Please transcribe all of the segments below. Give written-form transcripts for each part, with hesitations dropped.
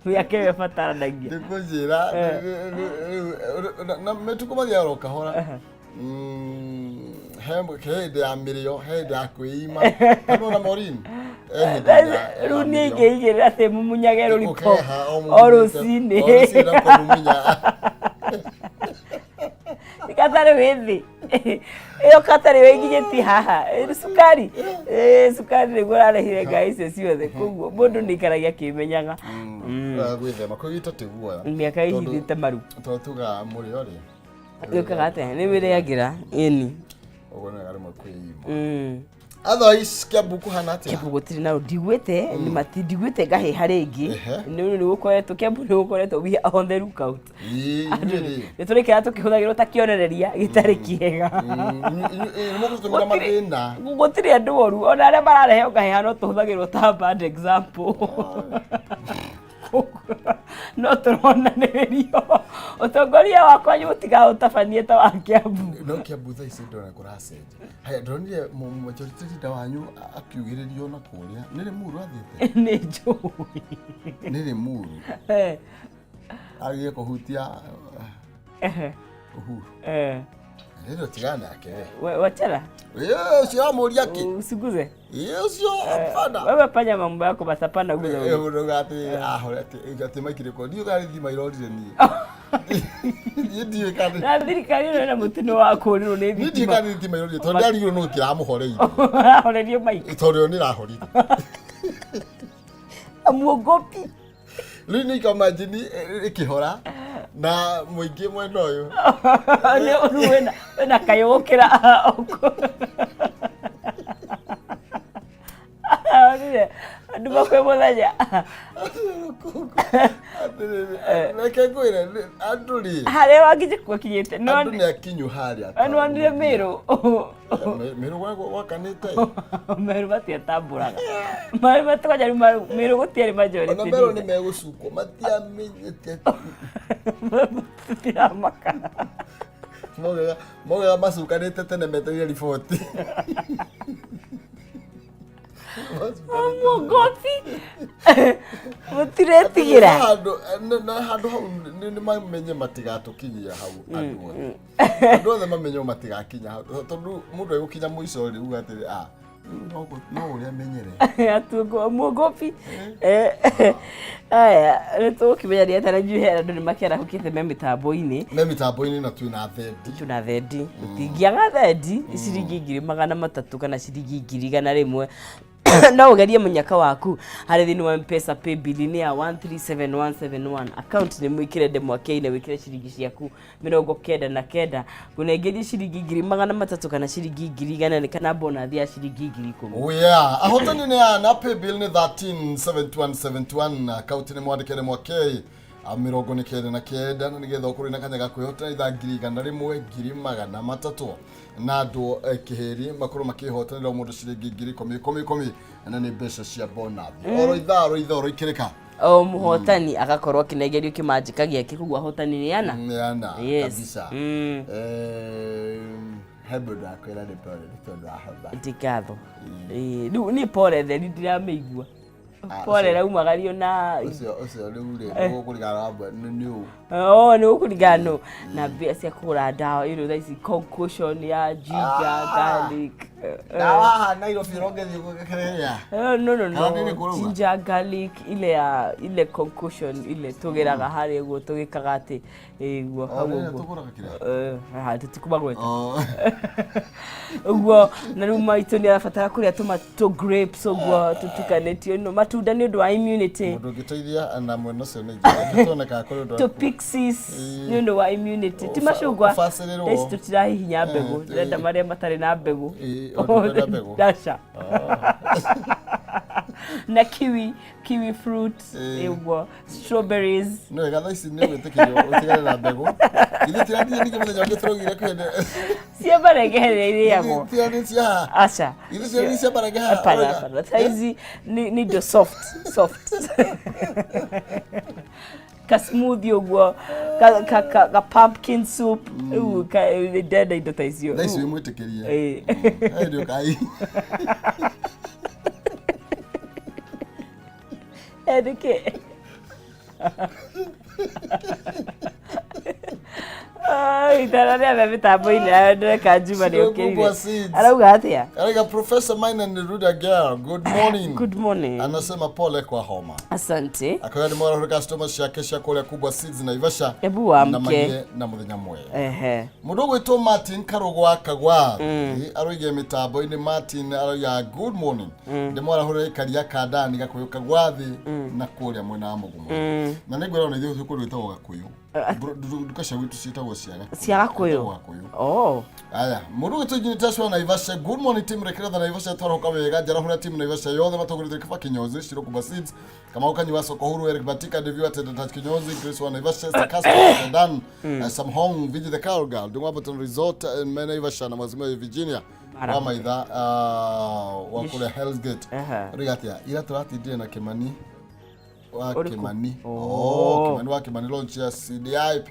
Mĩaka ĩyo ĩbataranagia. Ndĩkũnjĩra na mĩtuko mathiaga kahora. Hĩndĩ ya mĩrĩo, hĩndĩ ya kwĩima. Kana Maureen. Rĩu nĩ ingĩigĩrĩra atĩ mumunyage rũriko o rũcinĩ. Rũcinĩ kũmumunya. Katare wethi. Iyo katare wenginyeti haha. Sukari. Sukari nĩguo ararehire ngai icio ciothe. Koguo mũndũ nĩ ikaragia kĩmenyaga. Gwĩthema kũgita tiguoya. Mĩaka ihithĩte maru. Tuga mũrĩo rĩ. Gĩũkaga atĩa nĩ wĩrĩagĩra ĩni. Ũguo nĩ arĩ kwĩima. Otherwise Kiambu kuhana atĩa? Kiambu gũtirĩ na ndigwĩte nĩ matindigwĩte ngahĩha rĩngĩ. Nĩ gũkoretwo Kiambu nĩ gũkoretwo we on the lookout. Nĩ tũrĩkĩra tũkĩhũthagĩrwo ta kĩonereria gĩtarĩ kĩega. Mũgũtũmĩra mathĩna. Gũtirĩ andũ oru ona arĩa mararehe ngahĩha no tũhũthagĩrwo ta bad example. No tũrona nĩrĩo ũtongoria wakwa nyũtiga ũtabanie ta wa Kiambu. No Kiambu thaa ici ndona kũracenjia. Haya ndonire majority leader wanyu akiugĩrĩrio na kũrĩa nĩrĩ muru athĩte. Nĩ njũĩ. Nĩrĩ muru. Agĩe kũhutia. Ndio tigana yake wewe. Wachara? Sio amuria ki. Usiguze. Sio hapana. Wewe fanya mambo yako basi hapana guza wewe. Urogati ati makire ko. Ndio gari thima irorire ni. Ndio kani. Na thirikari na mutino wako ni ne thitima. Ndio kani thima irorire. Tondu ari no kiramuhoreire. Ahorerio maiki. Tondu ni rahorire. Amuogopi. Lini kama jini ikihora. Na muingi mwena uyu ni wena kayokera oko andu bakwe muthenya nake kwira anduri hare wangije kukinyete no andu ni akinyu haria anu andire miru wakanite miru batia tamburaga mari batwaja miru gutiari majority ona miru ni megucuko matiamenyete tira makana moga masukanite tene meteria riboti Mugofi. Mutiretigera. Handu hau ni mamenye matigatukinyia hau andu. Andu othe mamenye matigakinya hau. Tondu mundu egukinya muico ri uga atiri no uria menyere. Atugo mugofi. Aya, nitũkimenya Dietary juhe andu ni makera hukite mitambo-ini. Mitambo-ini na twina thendi. Tuna thendi. Tingiaga thendi ciringi 300 kana ciringi 100 no ugerie munyaka waku hari thini wa M-Pesa pay bill ni ya 137171 account ni mwikire ndemwake-ine wikire ciringi ciaku 99 kunengerie ciringi 300 kana ciringi 100 kana bonus ya ciringi 10,000. Oh yeah, ahotani ni na pay bill ni 137171 account ni mwandikire mwake amirongo ni kenda na kenda na nigetha ukuri na kanyaga kwihota itha 100,300 na andu kiheri makuru makihotanira mundu ciringi 10,000 na ni mbeca cia bonus oro itharo ikirika o muhotani agakorwo kinegerio kimanjikagia kigwa hotani ni yana kabisa hebda kwera de pole tondu ahaba ndikatho ni pole the ndirameigua pole raumagario na ucio riure no kurigana amba ni ni ukurigano na bia cia kugura dawa thaisi concoction ya ginger garlic dawa na ilo fironge thigukereria no ginger garlic ile concoction ile tugiraga hari guo tugikaga ati guo hawo tutikubagwete uguo na riu maitu ni arabatara kuria tomato grapes uguo tutukanetio no matunda ni undu wa immunity mundu ngiteithia na mwena cio ni ngitoneka kuri to pixies ni undu wa immunity ti macungwa esi tutirahihinya mbegu ndenda maria matari na mbegu dasha na kiwi fruit uguo strawberries no gatha ici ni gwitikirio utigane na mbegu ile tirandi ni kimenya ngitrogire kwende cia baregehere iriagwo tirandi cia acha ile cia baregehere hapana saizi ni do soft ka smoothie uguo ka pumpkin soup ka dada indo taizio nice we mwitikirie ndio kai edike Itarania bebe tambo-inĩ nayo Kanjuma nĩ ũkĩrire. Arauga atĩa? Arauga Professor Maina ni Ruda girl. Good morning. Good morning. Anasema pole kwa homa. Asante. Akawa ni mwana hurika customer ciake cia kũrĩa Kubwa Seeds Naivasha. Ebu wamke. Na manye na mũthenya mwega. Mũndũ gwĩtwo Martin Karũgwa Kagwa. Aroige mĩtambo-inĩ Martin arauga good morning. Nĩ mwana hurika karia kandani Gakuyu Kagwathi na kũrĩa mwena wa Mũgumo. Na nĩngwĩra ona ithuĩ kũrĩa gwĩtagwo Gakuyu. Duka witu ciĩtagwo cia Gakuyu. Oh. Aya, mũndũ gwĩtwo Dietary Naivasha. Good morning team rekerera Naivasha twaroka wega njarahũra team Naivasha yothe matogorete kaba kinyozi Shiro Kubwa Seeds kama ukanyiwa soko huru Eric Batika Devio atenda kinyozi Chris wa Naivasha Sakasa Dan Sam Hong Viji the Carol Girl Dungwa Button Resort in Naivasha na mazima ya Virginia wa maitha wa kule Hell's Gate rigatia ila turati ndire na Kimani wa Kimani Kimani wa Kimani launch ya CDIP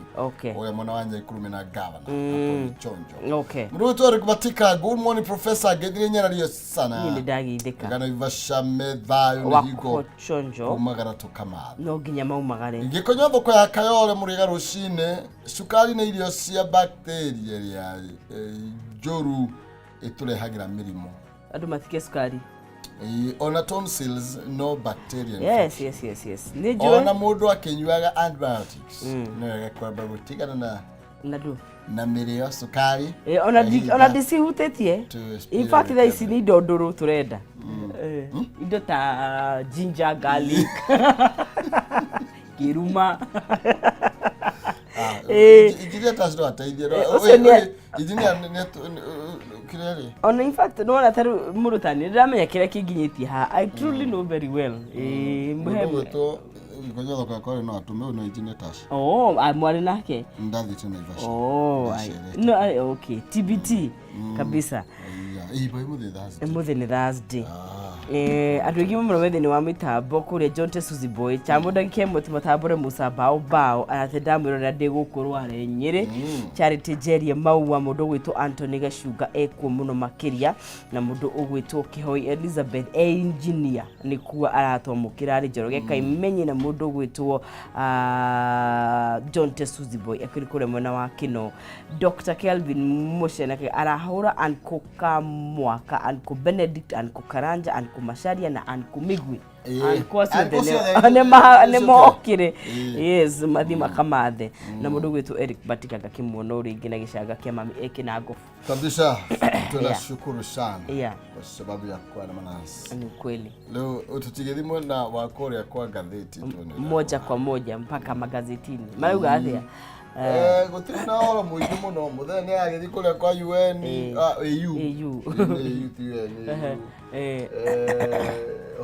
oya mwana wanje ikumi na governor hapo chonjo mruto tu Eric good morning professor gedire nyarario sana ni ndagithika kana Naivasha methayo ni higo chonjo umagara tukama no nginya maumagare ngikonyo thoko ya Kayole muriga rucine sukari na irio cia bacteria ya joru iturehagira mirimo andu matike sukari ona tonsils no bacteria yes nijue ona mundu akinyuaga antibiotics no yakwamba gutigana na nadu na mirio sukari ona disihutetie in fact there is need odoro turenda indo ta ginger garlic kiruma ijiria tasdo ataithia ijiria kireri on in fact no na taru murutani ndamenya kire kinginyitie ha I truly know very well muhemu to ngonyo thoko yakore no atume no ijiria tas mwari nake ndathi tena Naivasha no okay TBT kabisa muthi ni Thursday andu aingi muno wethini wa mitambo kuria Jonte Suzy Boy chamuda kemwe tumatambure Musa bao ate ndamwiro na ndigukurwa are Nyeri Charity Jerie Maua mundu gwitwo Anthony Gashuga ekuo muno makiria na mundu ugwitwo Kihoi Elizabeth engineer ni kuwa aratomukira ari Njoroge Kameme na mundu gwitwo Jonte Suzy Boy akiri kure mwena wa Kino Dr. Kelvin Mushenake arahura ankoka mwaka anko Benedict anko Karanja anko Masharia na anko Migwi anko ne mokire yes mathima kamathe na mundu gwitwo Eric Batika gakimwono ringi na gishaga kia mami eki na ngofu kabisa tunashukuru sana kwa sababu ya kuwa na manasi ni kweli leo ututigerimo na wakore kwa gazeti moja kwa moja mpaka magazetini mayuga athia gutiri na oro muingi muno muthenya agithi kuria kwa UN EU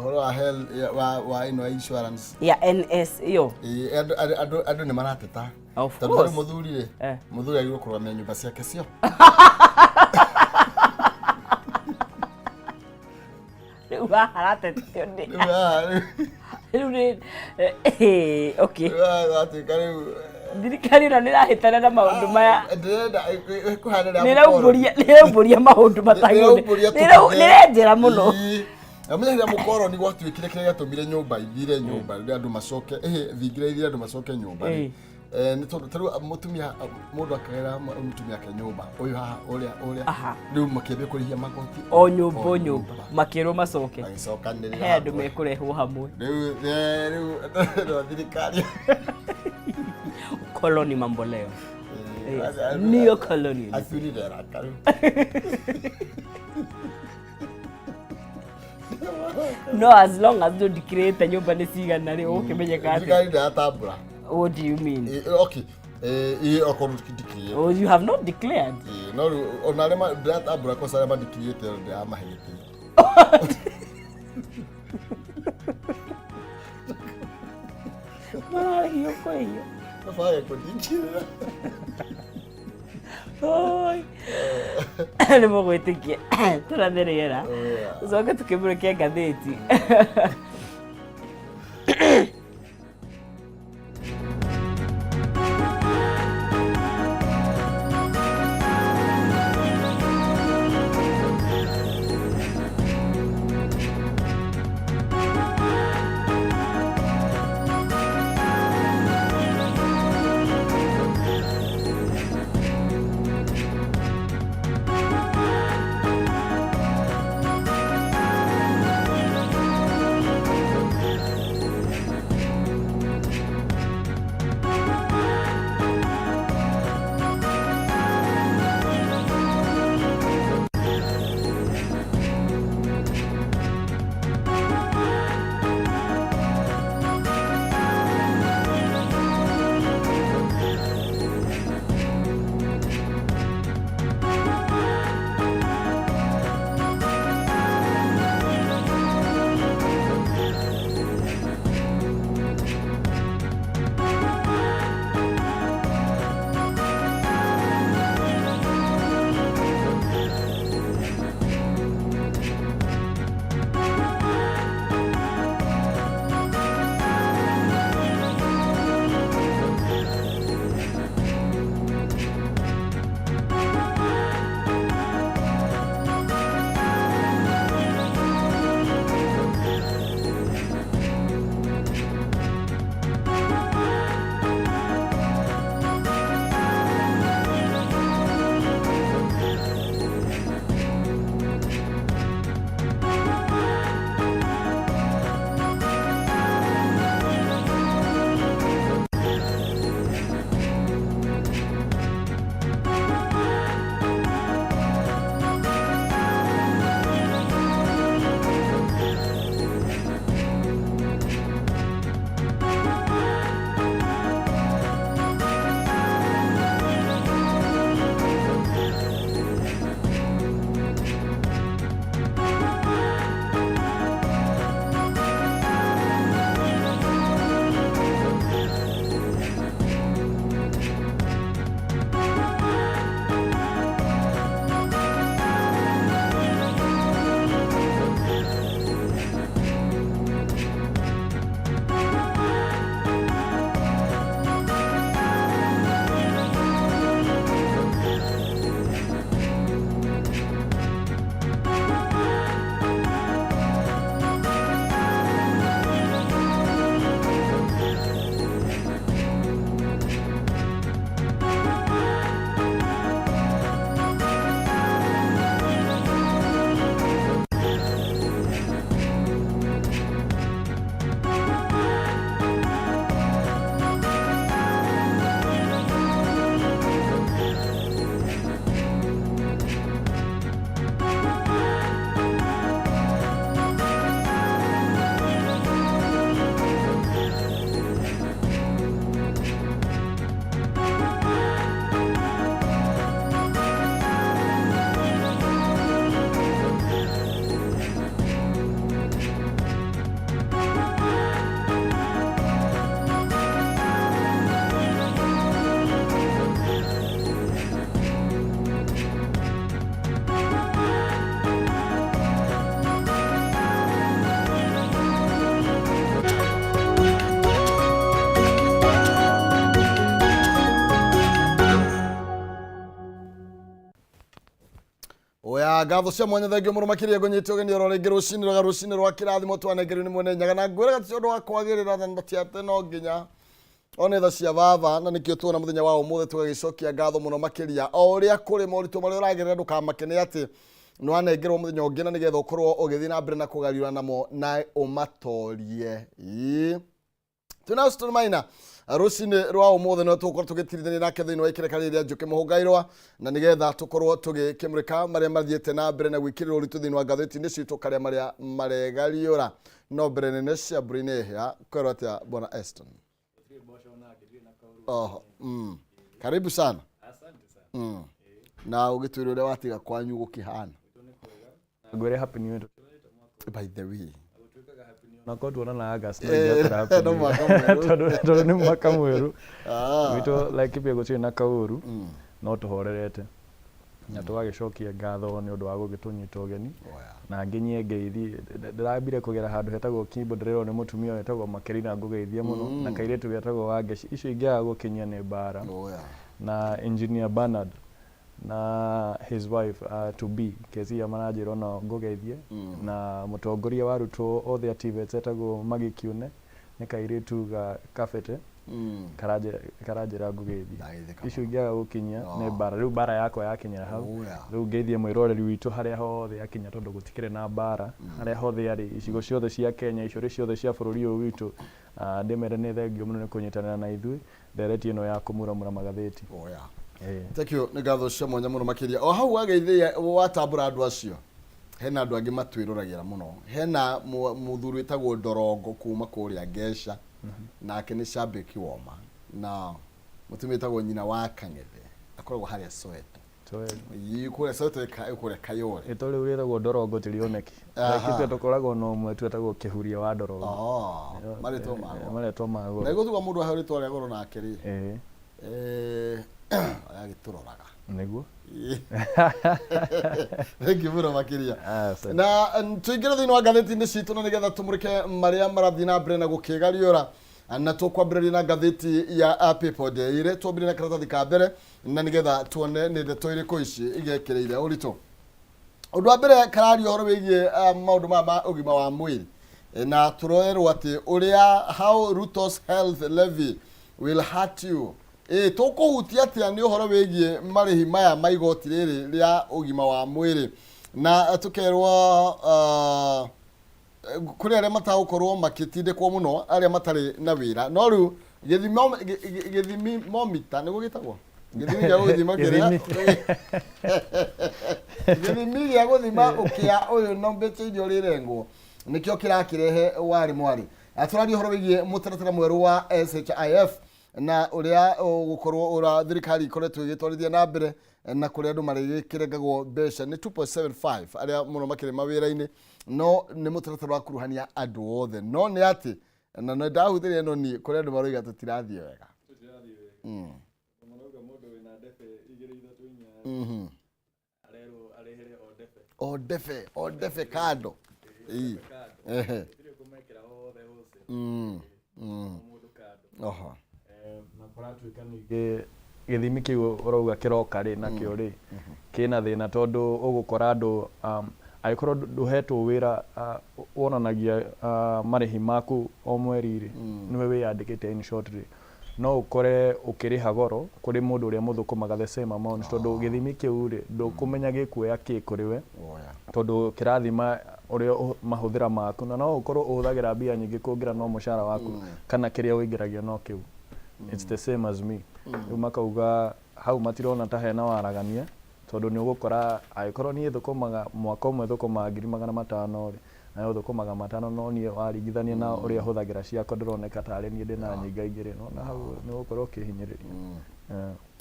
horo wa hell wa ino insurance ya NS yo adu ni marateta tondũ muthuri muthuri agirwo kurwamia nyumba ciake cio Uga haratetio ndi okay Dirikari na nirahitana na maundu maya nirauburia maundu matagone nirenjera muno amenya mukoro ni gwatuikire kire gatumire nyumba ithire nyumba ria andu macoke thingire ithire andu macoke nyumba ni tondu mutumia mundu akagera mutumia ke nyumba uyu haha uria riu makebe kurihia magoti o nyumba makero macoke agicokanirira he andu mekurehwo hamwe riu thirikari koloni mambo leo neo colony asuli dera karu no as long as don't create nyumba ni cigana ri ukimenyeka ati thirikari ndatabura what do you mean okay okoru declare oh you have not declared no onarema ndatabura kwa sababu declare ndio amahete hiyo kwa hiyo faya kudikira oi ni mogwitikia turatherera zoka tukimureke gatheti gatho cia mwanya thengio muno makiria ngonyite ogeni oro rucini rwa kirathimo twanengerio ni mwene nyaga na ngwira gatio ndo wa kwagirira na tiate no nginya one tha cia baba na nikio tuona muthenya wa umuthe tugagicokia ngatho muno makiria o uria kuri moritu mari uragerera ndukamakene ati nwanengerwo muthenya ungi na nigetha ukorwo ugithi na mbere na kugariura namo na umatorie tuna storymaina rucini rwa umuthe no tukorwo tugitirithania nake thiini wa ikirekanĩria njuki muhungairwa na nigetha tukorwo tugikimurika maria mathiete na mbere na gwikirira uritu thiini wa ngathĩti-inĩ citu karia maria maregariura no mbere nene cia mbũri-inĩ hĩa kwerwo atia bwana Eston. Karibu sana. Asante sana. Na ugitwire uria watiga kwanyu gukihana. Ngwere happy new year. By the way. Na kwa tuona na August tondu ni mwaka mweru wito like pia gutire na kauru no tuhorerete na tugagicokia ngatho ni undu wa gugitunyita ugeni na nginyie ngeithi ndirambire kugera handu hetagwo Kimbo ndirero ni mutumia wetagwo Makerina ngugeithia muno na kairetu wetagwo Wangeci icio ingiaga gukinyia ni bara na engineer Bernard na his wife to be Kezia manajiro na ngugeithie na mutongoria wa ruto othe ativete etagwo Magikiune ni kairetu ga kafete karajira ngugeithia icio ingiaga gukinyia ni bara riu bara yakwa yakinyira hau riu ngeithie mwiroreri witu haria hothe yakinya tondu gutikire na bara haria hothe ari icigo ciothe cia Kenya icio ciothe cia bururi uyu witu ndimere ni thengio muno ni kunyitanira na ithui ndereti ino ya kumuramura magatheti. Thank you ni gatho cia mwanya muno makiria o hau ageithia watambura andu acio hena andu angi matwiruragira muno hena muthuru witagwo Ndorongo kuma kuria Ngesha nake ni shabiki woma na mutumia witagwo nyina wa Kang'ethe akoragwo haria Soweto yikure Soweto ikure Kayole itore witagwo Ndorongo tirioneki kitu tukoragwo no mwe twetagwo Kihuria wa Ndorongo mareto mago na gutuga mundu ahori tore goro na akiri agituroraga niguo thank you muno makiria na tuingira thiini wa ngathĩti-inĩ citu na nigetha tumurike maria marathi na mbere na gukigariura na tukwambĩrĩria na ngathĩti ya People Daily twambire na karatathi ka mbere na nigetha tuone nĩ ndeto irĩkũ ici igekĩrĩire ũritũ. Ũndũ wa mbere kararia ũhoro wĩgiĩ maũndũ ma ũgima wa mwĩrĩ na tũroerwo atĩ ũrĩa how Ruto's health levy will hurt you tukuhutia atia ni uhoro wigie marihi maya ma igoti riri ria ugima wa mwiri na tukerwo kuri aria matagukorwo makitindikwo muno aria matari na wira no riu githimi momita ni gugitagwo githimi ya guthima kiria githimi ya guthima ukia uyu no mbeche irio rirengwo nikio kirakirehe wari mwari aturari uhoro wigie mutaratara mweru wa SHIF na uria gukorwo ura thirikari ikoretwo igitwarithia na mbere na kuria andu marigikirengagwo mbeca ni 2.75 aria muno makire mawira-ini no ni mutaratara wa kuruhania andu othe no ni ati na no ndahuthiria no ni kuria andu maroiga tutirathie wega munoga mundu wina ndefe igiri ithatu inya arero arehere o ndefe kando tire kumekera hothe mundu kando na kuratuika nige githimi kiu urauga kiroka ri nakio ri kina thina tondu ugukora andu aikorwo nduhetwo wira wonanagia marihi maku o mweri ri niwe wiyandikite in short ri no ukore ukiriha goro kuri mundu uria muthukumaga the same amount tondu githimi kiu ri ndukumenya gikuoya ki kuri we tondu kirathima uria mahuthira maku na no ukorwo uhuthagira mbia nyingi kungira no mushara waku kana kiria wingiragia no kiu it's the same as me makauga hau matirona ta hena waragania tondu ni ugukora aikorwo ni thukumaga mwaka umwe thukumaga 500 ri na thukumaga 500 no ni waringithania na uria huthagira ciako ndironeka tari ni ndina nyinga igiri no na hau ni ugukorwo ukihinyiriria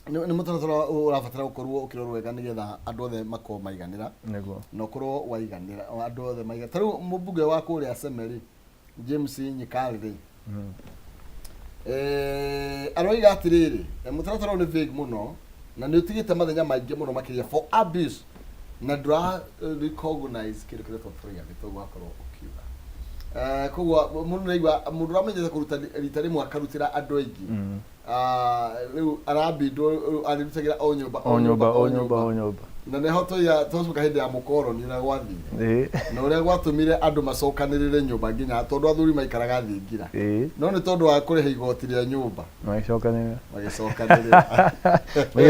ni mutaratara urabatara gukorwo ukirorwo wega nigetha andu othe makorwo maiganira niguo no korwo waiganira andu othe maiganira taru mubunge wa kuria Semeri James Nyikali aroiga atiriri mutaratara ni vague muno na ni utigite mathenya maingi muno makiria for abuse na dra recognize kile kile tofriga gitogwa korwo ukiuga kogwa mundu naigwa mundu ramenyete kuruta ritari mwaka rutira andu aingi riu arabindo arutagira o nyumba na ne hoto ya tosuka hindi ya mukoroni na gwathi na uria gwatumire andu macokanirire nyumba nginya tondu athuri maikaraga thingira no ni tondu wa kuriha igoti ria nyumba magicokanirira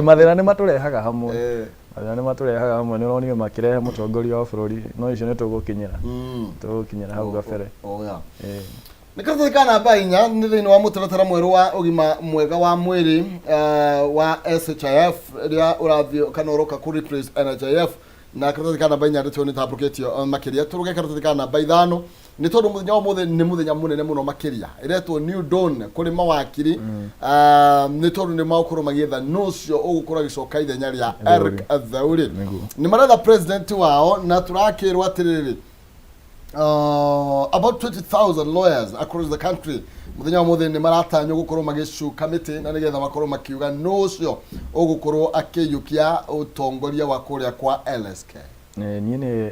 mathina ni maturehaga hamwe mathina ni maturehaga hamwe ni uronire makirehe mutongoria wa bururi no icio ni tugukinyira hau gabere Nikathika namba 4 ni thiini wa mutaratara mweru wa ugima mwega wa mwiri wa SHIF ria urathio kana uroka ku replace NHIF na kathika namba 4 ndito ni tabuketio makiria turuge kathika namba 5 ni tondu muthenya wa muthe ni muthenya munene muno makiria iretwo new dawn kuri mawakiri ni tondu ni maukuru magietha nucio ugukura gicoka ithenya ria Eric Athauri ni maratha president wao na turakirwa atiriri about 20,000 lawyers across the country muthenya muthe ni maratanyo gukorwo magishu committee na nigetha makorwo makiuga nucio ugukorwo akiyukia utongoria wa kuria kwa LSK ni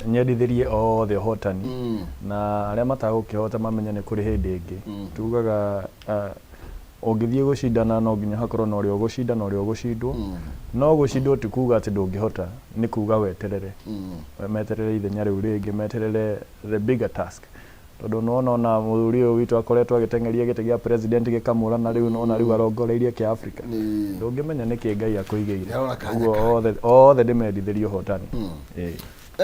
nyendithirie othe hotani na aria matagukihota mamenya ni kuri hindi ingi tugaga ungithie gucindana no nginya hakorwo na uria ugucinda na uria ugucindwo no gucindwo ti kuga ati ndungihota ni kuga weterere meterere ithenya riu ringi meterere the bigger task tondu nona muthuri uyu witu akoretwo agitengeria gite gia president gikamura na riu nona riu arongoreirie ki Africa ndungimenya niki Ngai akuigeire uguo othe ndimendithirie hotani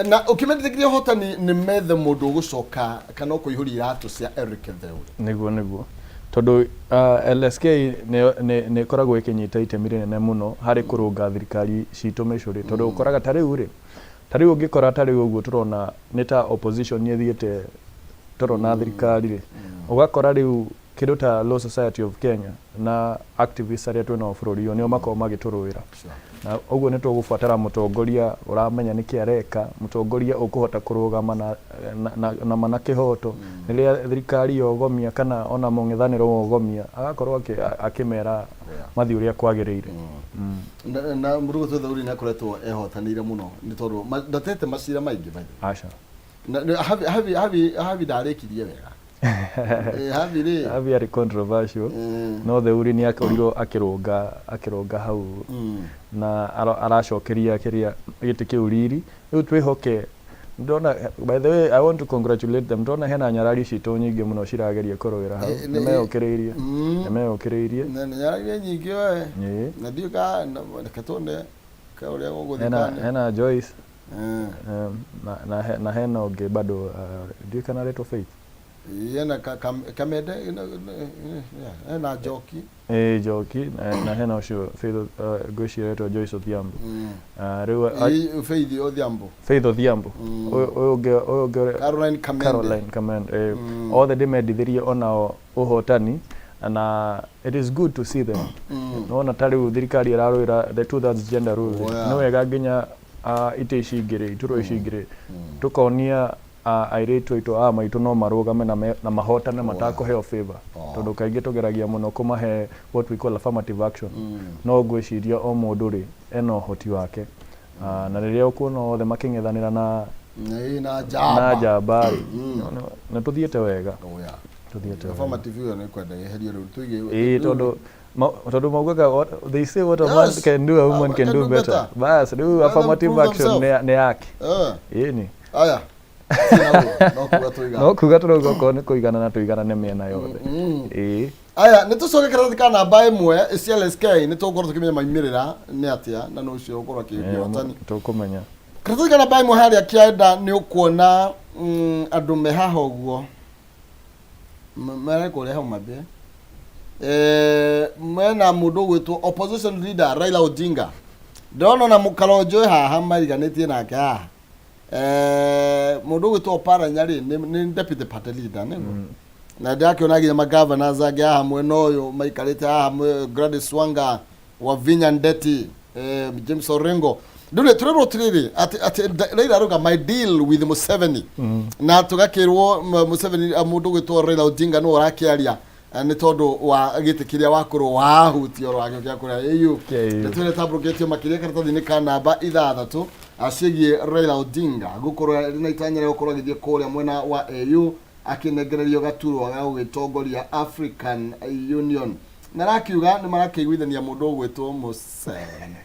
na ukimendithirie hotani ni methe mundu gucoka kana kuihuri iratu cia Eric Athauri niguo tondu LSK ne koragwo ikinyita itemi rinene muno hari kurunga thirikari citu micuri tondu ukoraga tari ungikora tari uguo turona nita opposition yethiete turona thirikari ugakora riu kindu ta Law Society of Kenya na activists aria twina bururi yo nio makao magituruira na uguo ni tugufuatara mutongoria uramenya niki areka mutongoria ukuhota kurugama na mana kihoto niria thirikari yogomia kana ona mungithaniro wogomia agakorwo akimera mathi uria kwagiriire na murugo Athauri ni akoretwo ehotanire muno ni tondu ndatete macira maingi acha havi ndarekirie wega havi ari controversial no Athauri ni akorirwo akirunga hau na aracokeria kiria giti kiu riri riu twihoke ndona by the way I want to congratulate them ndona hena nyarari citu nyingi muno cirageria kurwira hau nimeokiriirie na nyarari nyingi we na ndiuka katone ka uria guguthikana hena Joyce na hena ungi bado ndiuka na Leto Faith yana Kamede na Joki Joki na hena ucio Faith gwiciretwo Joyce Odhiambo riu Faith Odhiambo uyu Caroline Kamende othe ndimendithirie onao uhotani na it is good to see them no tari thirikari irarwira the 2/3 gender rule no wega nginya ite cingire ituro cingire tukonia airetu ito maitu no marugame na mahotane matakuheo favor tondu kaingi tugeragia muno kumahe what we call affirmative action no gwiciria o mundu ri eno hoti wake na riria ukuona othe making'ethanira na jamba na tuthiete wega affirmative yo ni kwenda yeherio riu tuige tondu maugaga they say what a man can do a woman can do better bas riu affirmative action ne yake ni aya no kuga turogo ko ni kuigana na tuigana ne miena yothe aya ni tucoke karathika namba 1 LSK ni tukorwo tukimenya maimirira ni atia na no cio ukorwo kibiotani tukumenya karathika namba 1 hari akienda ni ukuona andu mehaha uguo mare kore ha mabe mena mundu gwitwo opposition leader Raila Odinga ndono na mukarojo haha mariganitie nake haha mundu gwitwo para nyari ni deputy party leader nego na ndakiona nginya magavana zake haha mwena uyu maikarite haha Gladys Wanga wa Vinya Ndeti James Orengo ndure turero tiriri ati Raila aruga my deal with Museveni na tugakirwo Museveni mundu gwitwo Raila Odinga no rakiaria ni tondu wa gitikiria wakuru wa hutio rwake kya kuria eyu ndetwe tabuketio makiria karatathi-ini ka namba 6 acigie Raila Odinga gukorwo rina itanya ria gukorwo agithie kuria mwena wa AU akinengererio gaturo ga gugitongoria African Union na rakiuga ni marakiguithania mundu gwitwo Museveni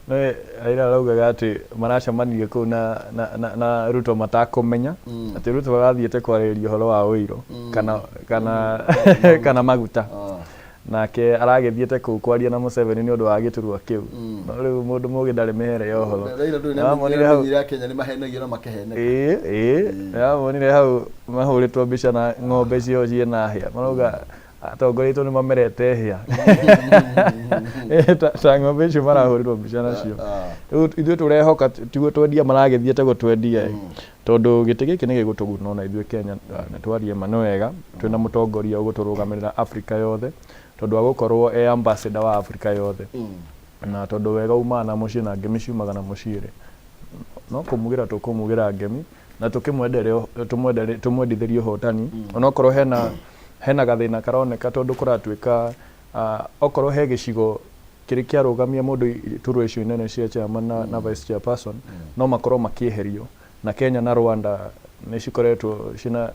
no Raila araugaga ati maracemanirie kuu na Ruto matakũmenya ati Ruto agathiĩte kwarĩrĩria ũhoro wa ũiro kana maguta nake aragĩthiĩte kuu kwaria na Museveni nĩ ũndũ wa gĩturwa kĩu no rĩu mũndũ mũgĩ ndarĩ mĩhere ya ũhoro Raila ndũrĩ namenyire Kenya nĩ mahenagio na makeheneka monire hau mahũrĩtwo mbica na ng'ombe cio ciĩna hĩa marauga atongoretwo nĩ mamerete hĩa ta ng'ombe icio marahũrĩrwo mbica nacio rĩu ithuĩ tũrehoka tiguo twendia maragĩthiĩte gũtwendia tondũ gĩtĩ gĩkĩ nĩ gĩgũtũguna ona ithuĩ Kenya nĩ twarie ma nĩ wega twĩna mũtongoria ũgũtũrũgamĩrĩra Africa yothe tondũ agũkorwo ambassador wa Africa yothe na tondũ wega umaga na mũciĩ na ngemi ciumaga na mũciĩ no kũmugĩra tũkũmugĩra ngemi na tũmwendithĩrie ũhotani onokorwo hena gathĩna karoneka tondũ kũratuĩka okorwo he gĩcigo kĩrĩ kĩarũgamia mũndũ iturwa icio nene cia chairman na vice chairperson no makorwo makĩeherio na Kenya na Rwanda nĩ cikoretwo cina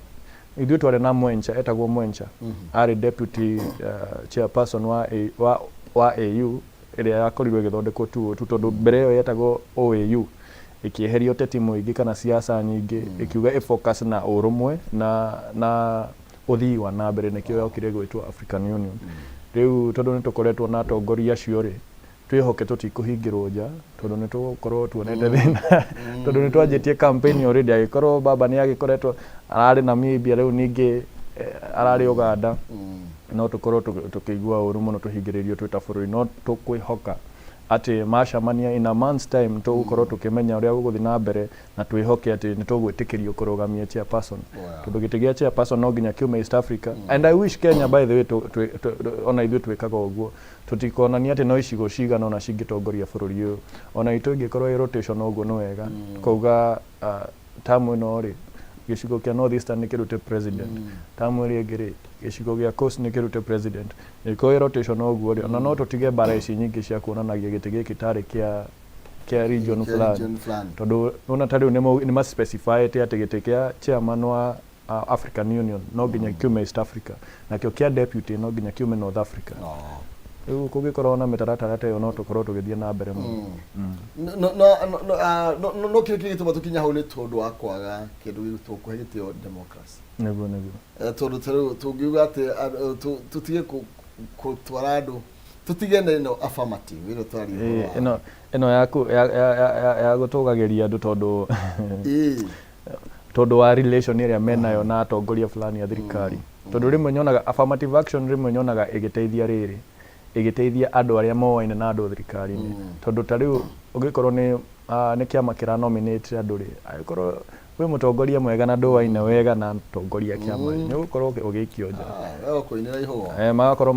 ithuĩ twarĩ na Mwencha etagwo Mwencha arĩ deputy chairperson wa AU ĩrĩa yakorirwo ĩgĩthondekwo tu tondũ mbere ĩyo yetagwo OAU ĩkĩeherio ũteti mũingĩ kana siasa nyingĩ ĩkiuga focus na ũrũmwe na ũthii wa na mbere nĩkĩo yokire gwĩtwo African Union rĩu tondũ nĩ tũkoretwo na atongoria acio twĩhoke tũtikũhingĩrwo nja tondũ nĩ tũgũkorwo tuonete thĩna tondũ nĩ twanjĩtie campaign already agĩkorwo baba nĩ agĩkoretwo ararĩ Namibia rĩu ningĩ ararĩ Uganda no tũkorwo tũkĩigua ũru mũno tũhingĩrĩrio twĩ ta bũrũri no tũkwĩhoka atĩ macamania in a month's time tũgũkorwo tũkĩmenya ũrĩa gũgũthiĩ na mbere na twĩhoke atĩ nĩ tũgwĩtĩkĩrio kũrũgamia chairperson tondũ gĩtĩ gĩa chairperson no nginya kiume East Africa and I wish Kenya by the way ona ithuĩ twĩkaga ũguo tũtikonania atĩ no icigo cigana ona cingĩtongoria bũrũri ũyũ ona itũ ingĩkorwo rotation ũguo nĩ wega kauga tamu ĩno rĩ gĩcigo kĩa North Eastern nĩ kĩrute president tamu ĩrĩa ĩngĩ gĩcigo gĩa Coast nĩ kĩrute president ĩkorwo rotation ũguo rĩ ona no tũtige bara ici nyingĩ cia kuonanagia gĩtĩ gĩkĩ tarĩ kĩa region fulani tondũ ona tarĩu nĩ ma specify atĩ gĩtĩ kĩa chairman wa African Union no nginya kiume East Africa nakĩo kĩa deputy no nginya kiume North Africa rĩu kũngĩkorwo na mĩtaratara ta ĩyo no tũkorwo tũgĩthiĩ na mbere mũno no kĩrĩa gĩtũma tũkinya hau nĩ tondũ wa kwaga kĩndũ tũkũhe gĩtĩo democracy nĩguo tondũ tarĩu tũngiuga atĩ tũtige gũtwara andũ tutige ĩno affirmative ĩno twaria ĩno ya gũtũgagĩria andũ tondũ wa relation ĩrĩa menayo na atongoria fulani ya thirikari tondũ rĩmwe nyonaga affirmative action rĩmwe nyonaga ĩgĩteithia andũ arĩa moaine na andũ thirikari-inĩ tondũ tarĩu ũngĩkorwo nĩ kĩama kĩra nominate andũ rĩ angĩkorwo wĩ mũtongoria mwega na ndũaine wega na atongoria kĩama nĩ ũgũkorwo ũgĩikio nja magakorwo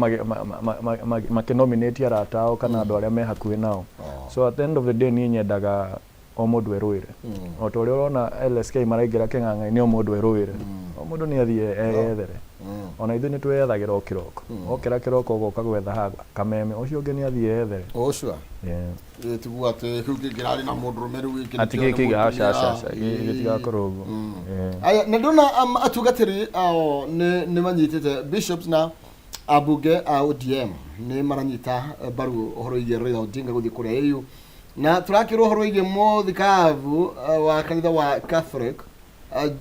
makĩnominate arata ao kana andũ arĩa me hakuhĩ nao so at the end of the day niĩ nyendaga o mũndũ erũĩre o ta ũrĩa ũrona LSK maraingĩra kĩng'ang'a-inĩ o mũndũ erũĩre o mũndũ nĩ athiĩ eyethere ona ithuĩ nĩ twĩyethagĩra o kĩroko okĩra kĩroko ũgoka gwetha haha Kameme ũcio ũngĩ nĩ athiĩ eyethere ũcio tiguo atĩ kĩu kĩngĩrarĩ na mũndũrũme rĩu atĩ gĩkĩ gĩtigakorwo ũguo aya nĩ ndona atungatĩri ao nĩ manyitĩte bishops na ambunge a ODM nĩ maranyita mbaru ũhoro wĩgiĩ Raila Odinga gũthiĩ kũrĩa AU na turakĩrwo ũhoro wĩgiĩ mũthikabu wa kanitha wa Catholic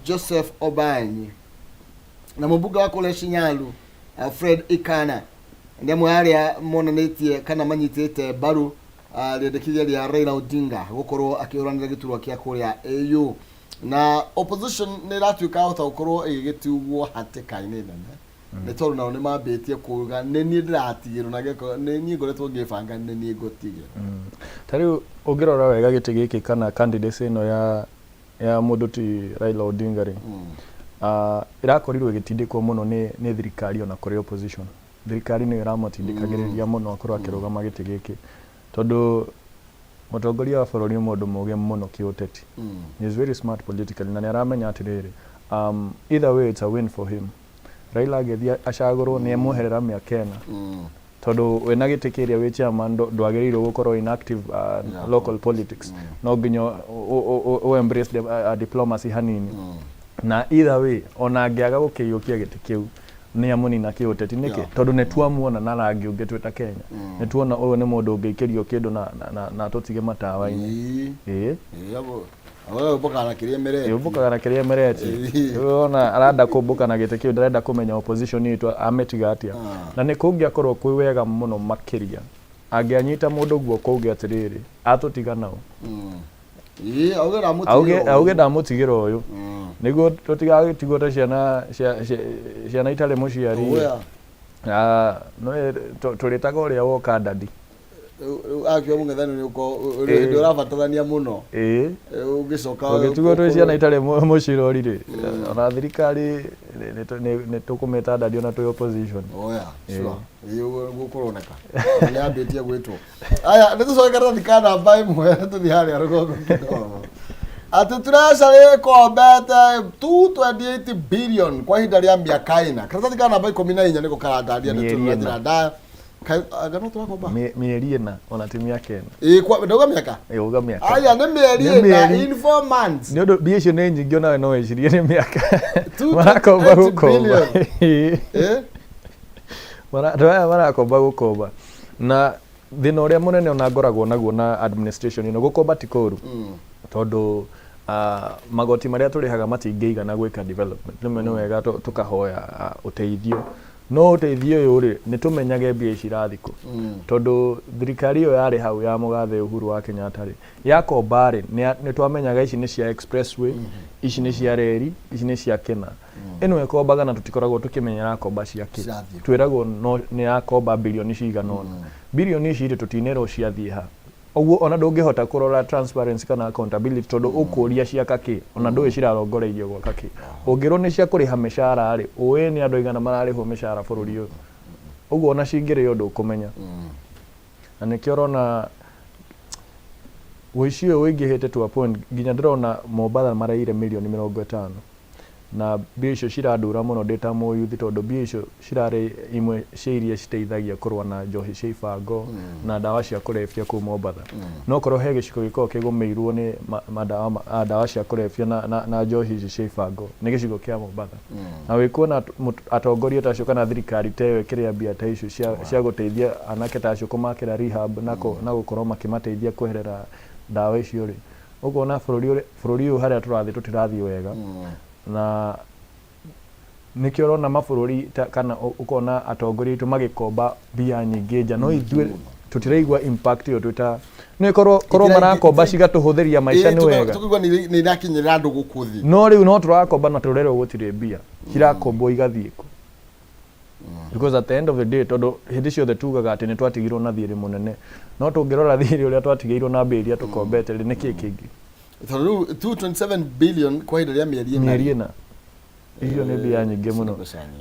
Joseph Obanyi na mũmbunge wa kũrĩa Shinyalu Fred Ikana nĩ amwe arĩa monanĩtie kana manyitĩte mbaru rĩendekithia rĩa Raila Odinga gũkorwo akĩũranĩra gĩturwa kĩa kũrĩa AU na opposition nĩ ĩratuĩka hota gũkorwo ĩgĩgĩtigwo hatĩka-inĩ nene nĩ tondũ nao nĩ mambĩtie kuuga nĩ niĩ ndĩratigĩrwo na gĩko nĩ niĩ ngoretwo ngĩbanga nĩ niĩ ngũtigĩrwo tarĩu ũngĩrora wega gĩtĩ gĩkĩ kana candidacy ĩno ya mũndũ ti Raila Odinga rĩ ĩrakorirwo ĩgĩtindĩkwo mũno nĩ thirikari ona kũrĩ opposition thirikari nĩ ĩramũtindĩkagĩrĩria mũno akorwo akĩrũgama gĩtĩ gĩkĩ tondũ mũtongoria wa bũrũri nĩ mũndũ mũũgĩ mũno kĩũteti he is very smart politically na nĩ aramenya atĩrĩrĩ either way it's a win for him Raila agĩthiĩ acagũrwo nĩ emweherera mĩaka ĩna tondũ wĩna gĩtĩ kĩrĩa wĩ chairman ndwagĩrĩirwo gũkorwo inactive local politics no nginya embrace diplomacy hanini na either way ona angĩaga gũkĩiyũkia gĩtĩ kĩu ni amunina kiuteti niki tondu ne twamuona na rangi ungi twita Kenya ne tuona uyu ni mundu ungikirio kindu na tutige matawa-ini abo bokana kiria merete bokana kiria merete ona arada kumbuka na gite kiu ndarenda kumenya opposition itu ametiga atia na ni kungiakorwo kwi wega muno makiria angianyita mundu guo kuuge atiriri atutiga nao auge ndamutigira uyu niguo tutigatigwo ta ciana itari muciari no turitaga uria woka ndadi akio mungethani ni uko ndio rabatarania muno ungicoka ugitugo twi ciana itari mucirori ri ona thirikari ni tukumeta ndadi ona twi opposition sure gukuroneka ni ambitie gwitwo aya nitucoka thikana mbai mwe tuthi hari arugongo kidogo ati turacari kombete 228 billion kwa ihinda ria miaka ina karatathi kana namba 14 niko karandaria niturathira nda agano twakomba mieri ina ona ti miaka ina kwa ndoga miaka uga miaka aya ni mieri ina in 4 months ni ndo biacio ni nyingi ona no ecirie ni miaka marakomba gukomba marakomba gukomba na thina uria munene ona ngoragwo naguo na administration ino gukomba ti kuru tondu magoti maria turihaga matingĩigana gwika development ni wega tukahoya uteithio no uteithio uyu ri ni tumenyage mbia icirathiko tondu thirikari yo yari hau ya mugathe Uhuru wa Kenyatta ri yakomba ri ni twamenyaga ici ni cia expressway ici ni cia reri ici ni cia kena eno ekombaga na tutikoragwo tukimenyera komba cia ki twiragwo no ni yakomba bilioni cigana ona bilioni ici tutinero ciathie ha oguo ona ndungihota kurora transparency kana accountability tondu ukuria cia kaki ona ndui cirarongoreirio gwa kaki ungiro ni cia kuriha mishara ri uwe ni andu igana mararihwo mishara bururi uyu oguo ona cingire undu kumenya na nikio rona wici uyu wingihite to a point nginya ndirona Mombasa maraire milioni 50 na mbia icio ciradura muno ndita mu youth tondu mbia icio cirare imwe cia iria citeithagia kurwa na njohi cia ibango na dawa cia kurebia ku Mombasa no korwo he giciko giko kigumeirwo ni dawa cia kurebia na njohi icio cia ibango ni giciko kia Mombasa na wikuona atongoria tacio kana thirikari tewe kiria mbia ta icio cia guteithia anake tacio kumakira rehab na gukorwo makimateithia kweherera dawa icio ri uguo na bururi uyu haria turathi tutirathi wega na nikio rona mabururi kana ukona atongoria itu magikomba bia nyingi nja no ithue tutiraigwa impact yo twita no korwo marakomba cigatuhuthiria maica ni wega tukigwa ni nakinyira andu gukuthi no riu no turakomba na turerwo gutire bia cirakombwo igathie ku because at the end of the day tondu hindi ciothe tugaga ati ni twatigirwo na thiiri munene no tungirora thiiri uria twatigirwo na mbia iria tukombete ri niki kingi 227 billion kwa ihinda ria mieri ina iyo ni mbia nyingi muno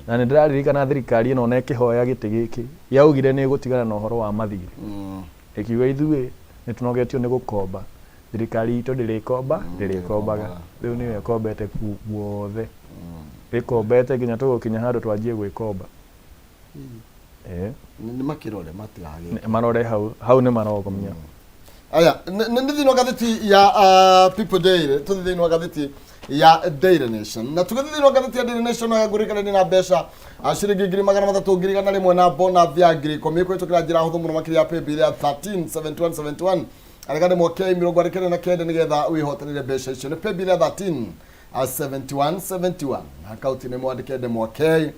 na nindiraririkana thirikari ino na ikihoya giti giki yaugire ni gutigana na uhoro wa mathiri ikiuga ithue ni tunogetio ni gukomba thirikari itu ndirikombaga riu ni wekombete guothe ikombete nginya tugukinya handu twanjie gwikomba ni makirore matigage marore hau ni marogomia aya ni thino gatheti ya People Daily thino gatheti ya Daily Nation na thino gatheti ya Daily Nation ya gurikana ni na besha ciringi 300,000 na bona vya ngiri komi kwitukira njira huthu muno makiri ya paybill ya 137171 arigane mwakei mirongo arikene na kende nigetha wihotanire besha icio ni paybill ya 137171 akaunti ni mwandikende mwakei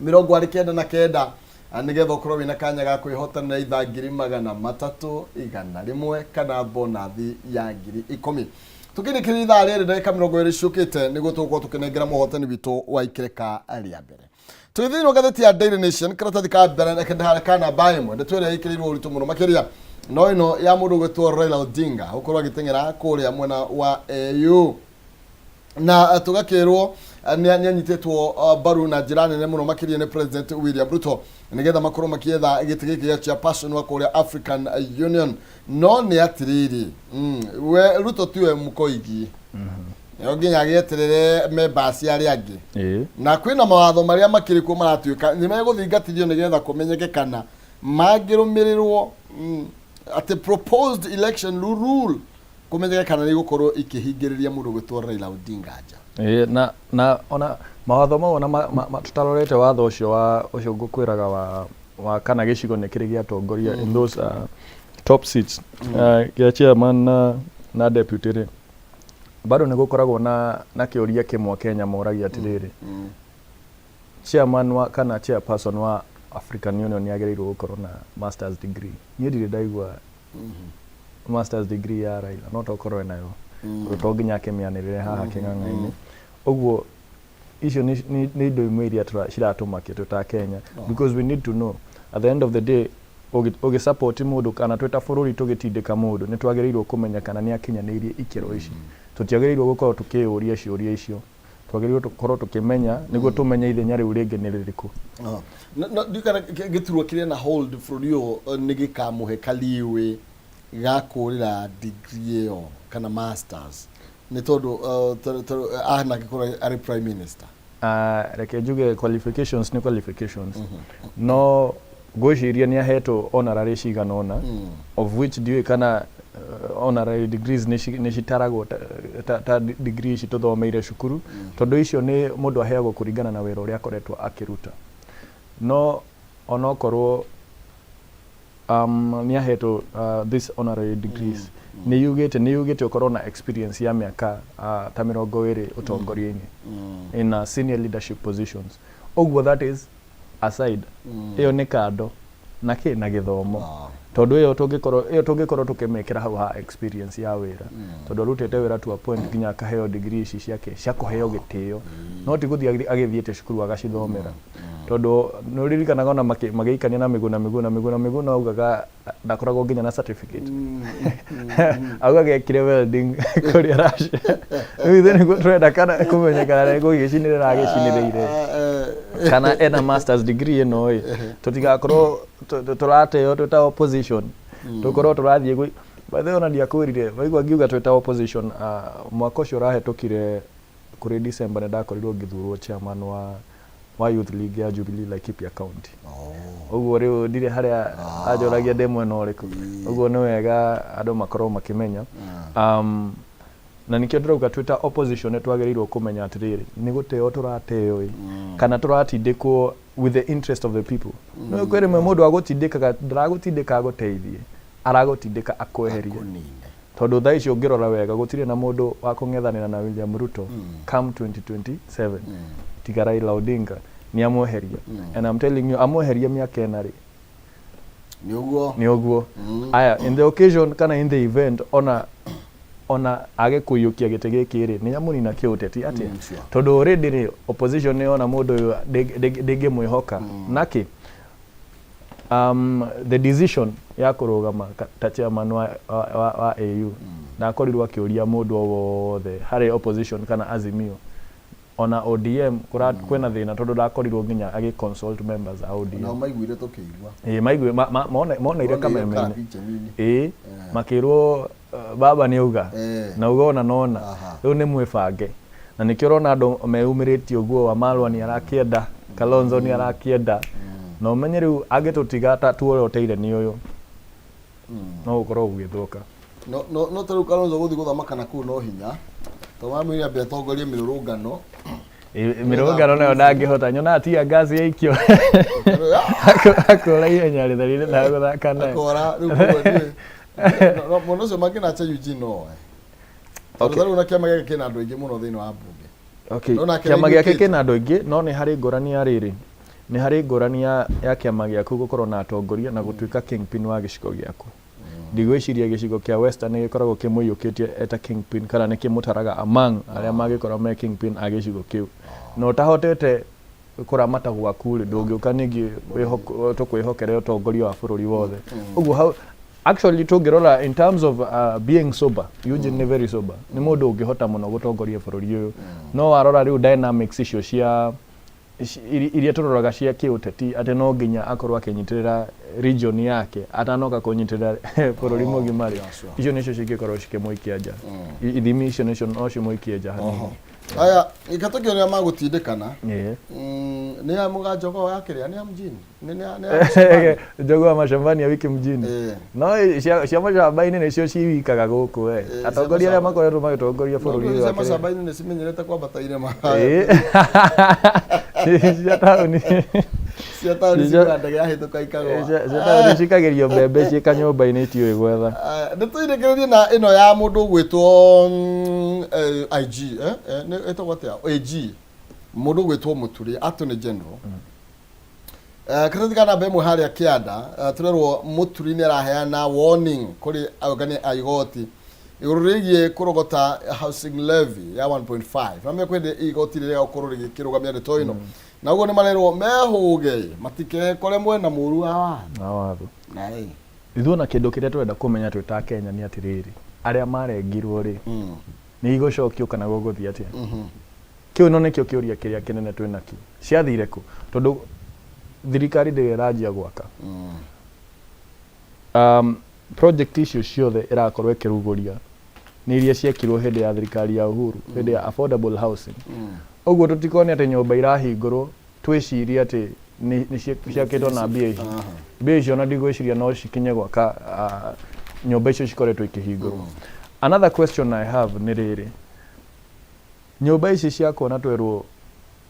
mirongo arikende na kenda nigetha ukorwo wina kanya ga kwihotanira itha 300,100 kana bonathi ya 10,000 tukinikiri itha riri ndagika 20 ciukite niguo tugukorwo tukinengera muhotani witu wa ikireka ria mbere twithino gatheti ya Daily Nation karatathi ka mbere na kenda kana baimwe ndetwere ikirirwo uritu muno makiria no ino ya mundu gwitwo Raila Odinga ukorwo agitengera kuria mwena wa AU na tugakirwo ni anyitetwo baru na jirani ne muno makiria ne President William Ruto nigetha makorwo makietha gitigiki ya chairperson wa kuria African Union no ni atiriri we Ruto tiwe mukoigi yoginya gieterere members ari angi na kwina mawatho maria makiri ku maratuika ni meguthingatithio nigetha kumenyeke kana magirumirirwo at a proposed election rule kumenyeka kana ni gukorwo ikihingiriria mundu gwitwo Raila Odinga nja na ona mawatho mau na tutarorete watho ucio ngukwiraga wa kana gicigo ne kiri gia tongoria in those top seats gia chairman na deputy ri bado ni gukoragwo na kiuria kimwe Kenya moragia atiriri chairman wa kana chairperson wa African Union yagereirwo gukorwo na masters degree ni ndire ndaigua masters degree ya Raila no tokorwo nayo rutonginya kemianirire haha king'ang'a-ini uguo icio ni indo imwe iria ciratumakia tuta Kenya because we need to know at the end of the day ogi support mundu kana tweta bururi tugitindika mundu ni twagereirwo kumenya kana ni akinyanirie ikero ici tutiagereirwo gukorwo tukiuria ciuria icio twagereirwo tukorwo tukimenya niguo tumenye ithenya riu ringi ni ririku ndikana giturwo kire na hold furio nigikamuhe kaliwe gakurira degree yo kana masters ni tondu ahna gikora ari prime minister reke njuge qualifications ni qualifications no gwiciria ni ahetwo honorary ciganona of which ndiwe kana honorary degrees ni citaragwo ta degree ici tuthomeire cukuru tondu icio ni mundu aheagwo kuringana na wira uria akoretwo akiruta no onokorwo ni ahetwo this honorary degrees ni yugite ukorwo na experience ya miaka ta 20 utongoria-ini in senior leadership positions ogwo that is aside iyo ni kado na githomo tondu iyo tungikorwo tukimekira hau ha experience ya wira tondu rutete wira tu appoint nginya akaheo degree ici ciake cia kuheo gitio no ti guthia agithiete cukuru agacithomera tondu nuririkanaga ona magiikania na miguna ugaga ndakoragwo nginya na certificate augaga ekire welding kuria Russia ithe niguo turenda kana kumenyekana niguo gicinirira agicinireire kana ena masters degree ino tutigakorwo turateo tuta opposition tukorwo turathie by the way ona ndiakwirire waigua ngiuga tweta opposition mwaka ucio urahetukire kuri December ndakorirwo ngithurwo chairman wa youth league ya Jubilee Laikipia County uguo riu ndire haria ajoragia ndemwe no riku uguo ni wega andu makorwo makimenya na nikio ndĩrauga twita opposition nĩtwagĩrĩirwo kũmenya atĩrĩrĩ nĩ gũteo tũrateo kana tũratindĩkwo with the interest of the people no kwĩrĩ mũndũ agũtindĩkaga ndaragũtindĩka agũteithie aragũtindĩka akweherie tondu thaa icio ngĩrora wega gũtirĩ na mũndũ wa kũng'ethanĩra na William Ruto come 2027 tiga Raila Odinga ni amweheria and I'm telling you amweheria miaka ena rĩ ni ũguo aya in the occasion kana in the event ona age kuyukia gite giki ri ni amuni kiuteti ati tondu already ri opposition ni ona mundu uyu ndingimwihoka naki the decision ya kurugama ta chairman wa AU na akorirwo akiuria mundu wothe hari opposition kana Azimio ona ODM kwena thina tondu ndakorirwo nginya agi consult members a ODM na maiguire tukigwa maiguire mona ire Kameme makirwo baba ni uga na uga nona riu ni mwibange na nikio rona andu meumiriti uguo wa Malwa ni arakienda Kalonzo ni arakienda no menye riu agitutiga ta tuoroteire ni uyu no ukorwo ugithuka no taru Kalonzo guthi guthamaka na ku no hinya to mamwire ambe atongorie mirurungano nayo ndangihota nyona atia ngazi yaikio akora ihenya ritharire na guthaka nayo akora no mono se magina cha Eugene no taru na kiama gike kina andu aingi muno thiini wa bunge kiama giake kina andu aingi no ni hari ngorani ya riri ni hari ngorani ya kiama giaku gukorwo na atongoria na gutuika kingpin wa gicigo giaku ndigwiciria gicigo kia Western ni gikoragwo kimuyukitie eta kingpin kana ni kimutaraga among aria magikorwo me kingpin a gicigo kiu no tahotete kuramata gwaku ri ndungiuka ningi tukwihokere utongoria wa bururi wothe uguo how actually tungirora in terms of being sober Eugene ni very sober ni mundu ungihota muno gutongoria bururi uyu no warora riu dynamics icio cia iria turoraga cia kiuteti ati no nginya akorwo akinyitirira region yake atanoka kunyitirira bururi mugima ri icio nicio cingikorwo cikimwikia nja ithimi icio no cimwikie nja hanini aya ikatokio ria magutindikana Ni amuga jogoo yake ni mjini. Ni jogoo wa mashambani ya wiki mjini. No cia mashamba-inĩ nĩcio ciwikaga gũkũ we. Atongoria arĩa makoretwo magĩtongoria bũrũri wa Kenya. Mashamba-inĩ nĩ cimenyerete kwambata irĩma. Cia taũni. Cia taũni ciganda gĩa hĩtũka ikagwa. Cia taũni cikagĩrio mbembe ciĩ kanyũmba-inĩ itiũĩ gwetha. Nĩ tũirekererie na ĩno ya mũndũ gwĩtwo IG ĩtagwo atĩa AG mũndũ gwĩtwo Mũturi Attorney General. Kĩrĩtikana namba ĩmwe harĩa Kĩanda tũrerwo Mũturi nĩ araheana warning kũrĩ aũngania a igoti igũrũ rĩgiĩ kũrogota housing levy ya 1.5 na mekwende igoti rĩrĩa gũkorwo rĩgĩkĩrũgamia ndeto ĩno. Na ũguo nĩ marerwo mehũge matikekore mwena mũru wa watho. Ithuĩ na kĩndũ kĩrĩa twenda kũmenya twĩ ta Kenya nĩ atĩrĩrĩ, arĩa marengirwo rĩ nĩ igũcokio kana gũgũthiĩ atĩa. Kĩu no nĩkĩo kĩũria kĩrĩa kĩnene twĩ nakĩo. Ciathire kũ? Tondũ thirikari ndĩrĩ ĩranjia gwaka. Project icio ciothe ĩrakorwo ĩkĩrugũria nĩ iria ciekirwo hĩndĩ ya thirikari ya Uhuru, hĩndĩ ya affordable housing. Ũguo tũtikone atĩ nyũmba irahingũrwo twĩcirie atĩ nĩ ciakĩtwo na mbia ici. Mbia icio na ndigwĩciria no cikinye gwaka nyũmba icio cikoretwo ikĩhingũrwo. Another question I have nĩ rĩrĩ, nyũmba ici cia kuona twerwo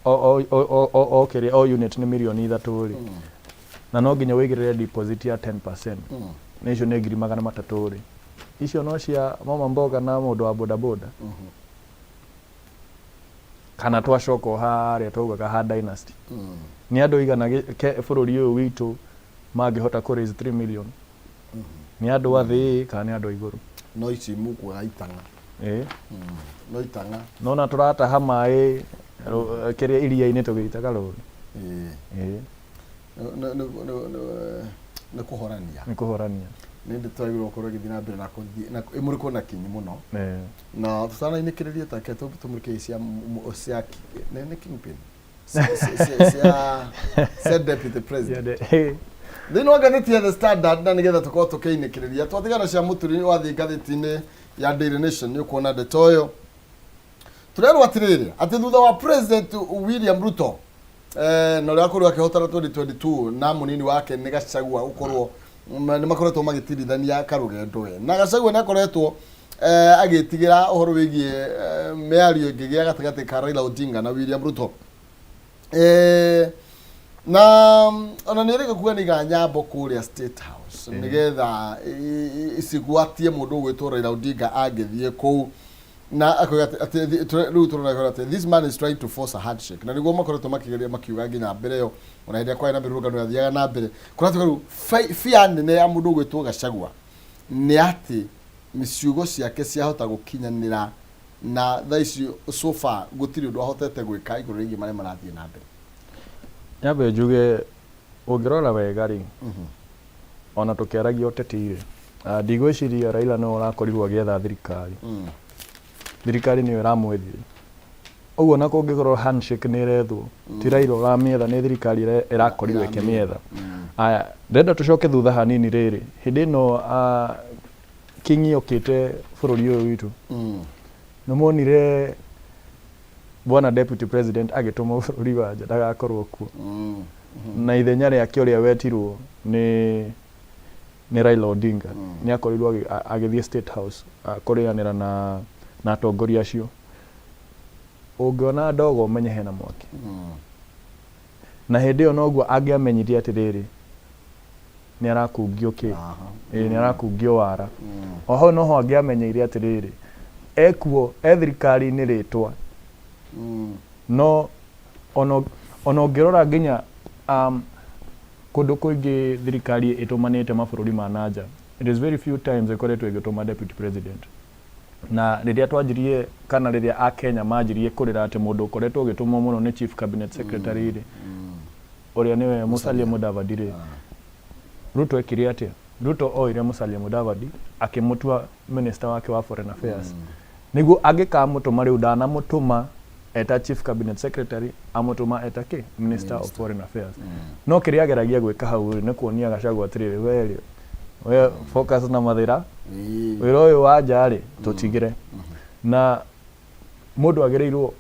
o unit nĩ mirioni 3 rĩ, na no nginya wĩigĩrĩre deposit ya 10%, na icio nĩ 300,000 rĩ, icio no cia mama mboga na mũndũ wa boda boda, kana twacoko harĩa twaugaga ha dynasty. Nĩ andũ igana bũrũri ũyũ witũ mangĩhota kũ raise 3 million. Nĩ andũ athĩ kana nĩ andũ igũrũ. No ici mũkuoya itanga. No itanga. No na tũrataha maĩ kĩrĩa iria-inĩ tũgĩitaga rũĩ. Nĩ kũhorania. Nĩ kũhorania. Nĩ ndĩ twagĩrĩirwo gũkorwo gĩthiĩ na mbere na ĩmũrĩkwo na kinyi mũno. Na tũtanainĩkĩrĩria take tũmũrĩke cia nĩ kingpin. Cia deputy president. Thĩinĩ wa ngathĩti ya The Standard na nĩgetha tũkorwo tũkĩinĩkĩrĩria twatigana cia Mũturi wathiĩ ngathĩti-inĩ ya Daily Nation nĩ ũkuona ndeto ĩyo. Tũrerwo atĩrĩrĩ atĩ thutha wa President William Ruto na ũrĩa akorwo akĩhotana 2022 na mũnini wake nĩ Gachagua gũkorwo nĩ makoretwo magĩtirithania karũgendo we, na Gachagua nĩ akoretwo agĩtigĩra ũhoro wĩgiĩ mĩario ĩngĩ gĩa gatagatĩ ka Raila Odinga na William Ruto. Na ona nĩ rĩgĩ kuga nĩ iganyambo kũrĩa State House nĩgetha icigwatie mũndũ gwĩtwo Raila Odinga angĩthiĩ kũu na rĩu tũrona atĩ this man is trying to force a handshake na nĩguo makoretwo makĩgeria makiuga nginya mbere ĩyo ona hĩndĩ ĩrĩa kwarĩ na mĩrũrũngano yathiaga na mbere kũratũka rĩu bia nene ya mũndũ gwĩtwo Gachagua nĩ atĩ mĩciugo ciake ciahota gũkinyanĩra na thaa ici so far gũtirĩ ũndũ ahotete gwĩka igũrũ rĩgiĩ marĩa marathiĩ na mbere. Nyambe njuge ũngĩrora wega rĩ ona tũkĩaragia ũteti rĩ ndigwĩciria Raila no ũrakorirwo agĩetha thirikari. Thirikari nĩyo ĩramwethire. Ũguo na kũngĩkorwo handshake nĩ ĩrethwo ti Raila ũramĩetha nĩ thirikari ĩrakorirwo ĩkĩmĩetha. Aya ndenda tũcoke thutha hanini rĩrĩ hĩndĩ ĩno Kingi okĩte bũrũri ũyũ witũ nĩ monire bwana deputy president agĩtũma bũrũri wa nja ndagakorwo kuo na ithenya rĩake ũrĩa wetirwo nĩ Raila Odinga nĩ akorirwo agĩthiĩ State House kũrĩanĩra na atongoria acio. Ũngĩona ndogo ũmenye hena mwaki. Na hĩndĩ ĩyo noguo angĩamenyirie atĩrĩrĩ nĩ arakungio kĩ nĩ arakungio wara. Oho noho angĩamenyeire atĩrĩrĩ ekuo thirikari-inĩ rĩtwa no ono ũngĩrora nginya kũndũ kũingĩ thirikari ĩtũmanĩte mabũrũri ma nanja, it is very few times ĩkoretwo ĩgĩtũma deputy president. Na rĩrĩa twanjirie kana rĩrĩa Akenya manjirie kũrĩra atĩ mũndũ ũkoretwo ũgĩtũmwo mũno nĩ chief cabinet secretary rĩ ũrĩa nĩwe Musalia Mudavadi rĩ, Ruto ekire atĩa? Ruto oire Musalia Mudavadi akĩmũtua minister wake wa foreign affairs. Nĩguo angĩkamũtũma rĩu ndanamũtũma eta chief cabinet secretary amũtũma eta kĩ minister of foreign affairs. No kĩrĩa ageragia gwĩka hau nĩ kuonia Gachagua atĩrĩrĩ we focus na mathĩra wĩra ũyũ wa nja rĩ tũtigĩre. Na mũndũ agĩrĩirwo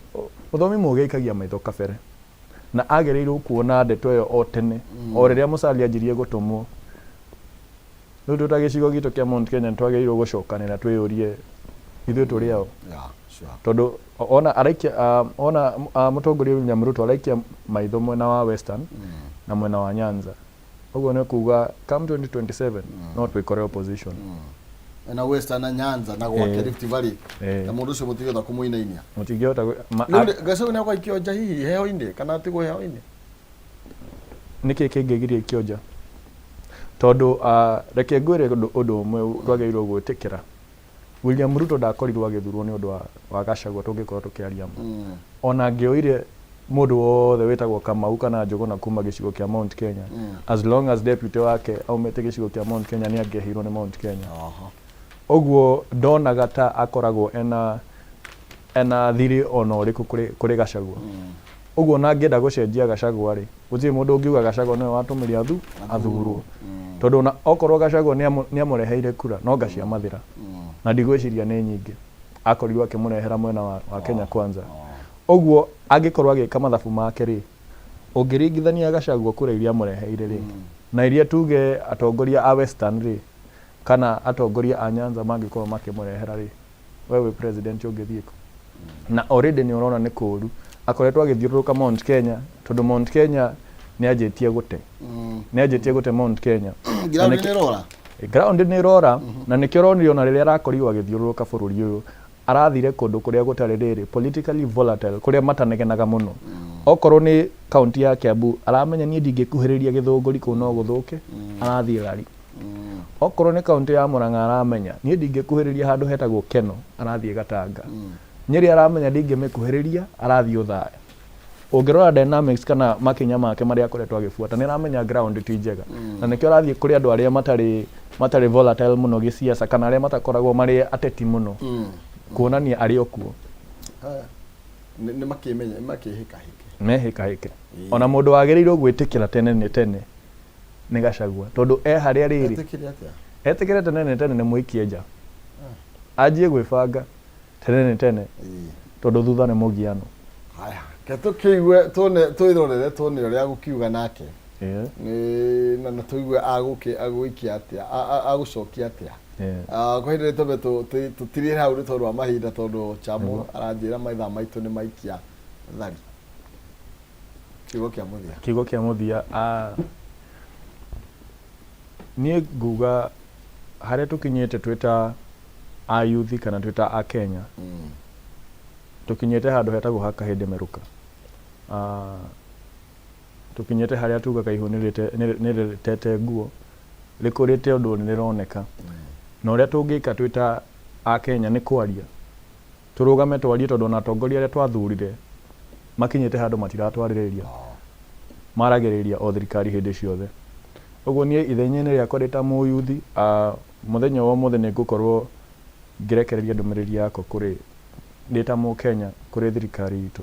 ũthomi mũgĩ ikagia maitho kabere na agereirwo kuona ndeto ĩyo o tene o rĩrĩa mũcari anjirie gũtũmwo. Rĩu twĩ ta gĩcigo gitũ kĩa Mount Kenya nĩtwagĩrĩirwo gũcokanĩra twĩyũrie ithuĩ tũrĩ ao. Tondũ ona araikia ona mũtongoria William Ruto araikia maitho mwena wa Western na mwena wa Nyanza. Ũguo nĩ kuuga come 2027 no twĩkore opposition. Na Western na Nyanza na gwake Rift Valley. Na mũndũ ũcio mũtigĩota kũmũinainia. Mũtigĩota Gacau nĩ akwa ikĩonja hihi heho-inĩ kana atigwo heho-inĩ. Nĩkĩ kĩngĩgiria ikĩonja? Tondũ reke ngwĩre ũndũ ũmwe twagĩrĩirwo gwĩtĩkĩra. William Ruto ndakorirwo agĩthurwo nĩ ũndũ wa Gachagua tũngĩkorwo tũkĩaria ma. Ona angĩoire mũndũ wothe wĩtagwo Kamau kana Njũgũna kuma gĩcigo kĩa Mount Kenya, as long as deputy wake aumĩte gĩcigo kĩa Mount Kenya nĩ angĩaheirwo nĩ Mount Kenya. Ũguo ndonaga ta akoragwo ena thiri ona ũrĩkũ kũrĩ Gachagua. Ũguo na angĩenda gũcenjia Gachagua rĩ, gũtirĩ mũndũ ũngiuga Gachagua nĩwe watũmĩre athurwo. Tondũ na okorwo Gachagua nĩamũreheire kura no ngaciamathĩra. Na ndigwĩciria nĩ nyingĩ. Akorirwo akĩmũrehera mwena wa Kenya Kwanza. Ũguo angĩkorwo agĩka mathabu make rĩ, ũngĩringithania Gachagua kura iria mũreheire rĩ, na iria tuge atongoria a Western rĩ, kana atongoria a Nyanza mangĩkorwo makĩmũrehera rĩ, wewe president ũngĩthiĩ kũ? Na already nĩ ũrona nĩ kũũru akoretwo agĩthiũrũrũka Mount Kenya, tondũ Mount Kenya nĩanjĩtie gũte Mount Kenya. Ground nĩ rora na nĩkĩo ũronire ona rĩrĩa arakorirwo agĩthiũrũrũka bũrũri ũyũ arathire kũndũ kũrĩa gũtarĩ rĩrĩ politically volatile, kũrĩa matanegenaga mũno. Okorwo nĩ kaunti ya Kiambu aramenya niĩ ndingĩkuhĩrĩria gĩthũngũri kũu no gũthũke, arathiĩ Rari. Okorwo nĩ kaunti ya Murang'a aramenya niĩ ndingĩkuhĩrĩria handũ hetagwo Keno, arathiĩ Gatanga. Nyeri aramenya ndingĩmĩkuhĩrĩria, arathiĩ Othaya. Ũngĩrora dynamics kana makinya make marĩa akoretwo agĩbuata nĩ aramenya ground ti njega. Na nĩkĩo arathiĩ kũrĩ andũ arĩa matarĩ volatile mũno gĩsiasa kana arĩa matakoragwo marĩ ateti mũno. Kuonania arĩ okuo. Nĩ makĩmenya mehĩkahĩke. Ona mũndũ wagĩrĩirwo gwĩtĩkĩra tene nĩ Gachagua. Tondũ harĩa rĩrĩ etĩkĩre tene nĩ mũikie nja. Anjie gwĩbanga tene tondũ thutha nĩ mũgiano. Haya, ketũkĩigue twĩrorere tuone ũrĩa gũkiuga nake. Na tũigue agũikia atĩa, agũcokia atĩa. Kwa hĩndĩ tũme tũtirire hau nĩ tondũ wa mahinda, tondũ Chamu aranjĩra maithaa maitũ nĩ maikia thari. Kiugo kĩa mũthia. Niĩ nguga harĩa tũkinyĩte twĩta a youth kana twĩta a Kenya, tũkinyĩte handũ hetagwo ha kahĩndĩ merũka. Tũkinyĩte harĩa tugaga ihu nĩrĩtete nguo, rĩkũrĩte ũndũ nĩrĩroneka. Na ũrĩa tũngĩka twĩta a Kenya nĩ kwaria. Tũrũgame twarie, tondũ na atongoria arĩa twathurire makinyĩte handũ matiratwarĩrĩria, maragĩrĩria o thirikari hĩndĩ ciothe. Ũguo niĩ ithenya-inĩ rĩakwa rĩta mũyuthi, mũthenya wa ũmũthĩ nĩngũkorwo ngĩrekereria ndũmĩrĩri yakwa kũrĩ ndĩta Mũkenya kũrĩ thirikari itũ.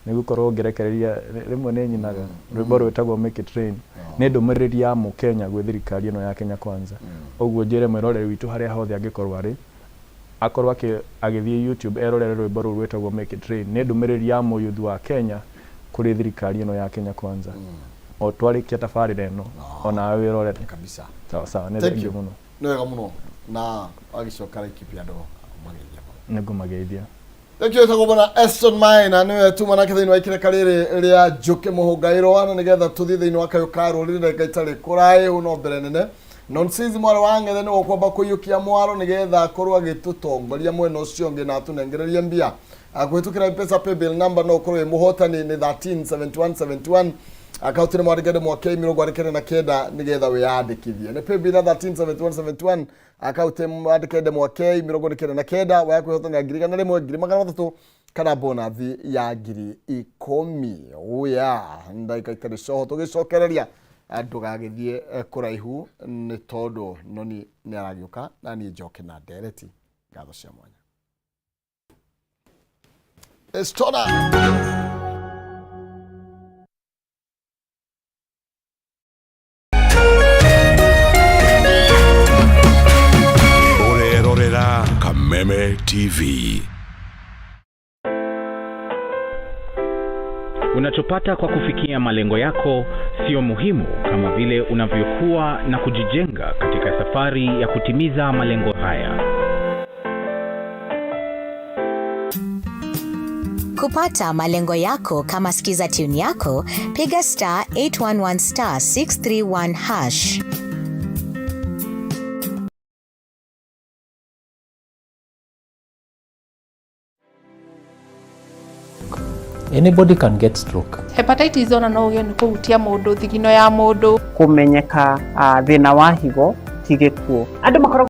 Nĩgũkorwo ngĩrekereria rĩmwe nĩ nyinaga rwĩmbo rwĩtagwo Make It Rain, nĩ ndũmĩrĩri ya Mũkenya gwĩ thirikari ĩno ya Kenya Kwanza. Ũguo njĩre mwĩroreri witũ harĩa hothe angĩkorwo arĩ, akorwo agĩthiĩ YouTube erorere rwĩmbo rũu rwĩtagwo Make It Rain. Nĩ ndũmĩrĩri ya mũyuthi wa Kenya kũrĩ thirikari ĩno ya Kenya Kwanza. O twarĩkia tabarĩra ĩno ona wĩrorere kabisa. Sawa nĩ thengiũ mũno. Nĩ wega mũno na agĩcoka rĩkipi andũ mageithia. Nĩngũmageithia. Thank you bwana Eston Maina, niwe tuma nake thĩinĩ wa ikereka rĩrĩ rĩa Njũkĩ Mũhũngaĩrwo, na nĩgetha tũthiĩ thĩinĩ wa kayo ka rũrĩrĩ gaitarĩ kũraihu no mbere nene. Nonsense mwaro wa Ng'ethe nĩ gũkwamba kũiyũkia mwaro nĩgetha akorwo agĩtũtongoria mwena ũcio ũngĩ na atũnengereria mbia. Kũhĩtũkĩra M-Pesa paybill number no ũkorwo wĩ mũhotani nĩ 137171. Akaunti nĩ mwandĩkĩte mwaka 2029 nĩgetha wĩyandĩkithie. Nĩ paybill na 137171. Akaunti mwandĩkĩte mwaka 2029 waya kwĩhotanĩra ngiri igana rĩmwe, ngiri magana matatũ kana bonathi ya ngiri 10. Oya, ndagĩka itarĩ coho tũgĩcokereria ndũgagĩthiĩ kũraihu nĩ tondũ Noni nĩ aragĩũka na niĩ njoke na ndereti. Ngatho cia mwanya. Estona. Kameme TV. Unachopata kwa kufikia malengo yako sio muhimu kama vile unavyokuwa na kujijenga katika safari ya kutimiza malengo haya. Kupata malengo yako kama Skiza Tune yako, piga *811*631#. Anybody can get stroke. Hepatitis ona no uge ni kuhutia mundu thigino ya mundu. Kumenyeka thina wa higo tigikuo.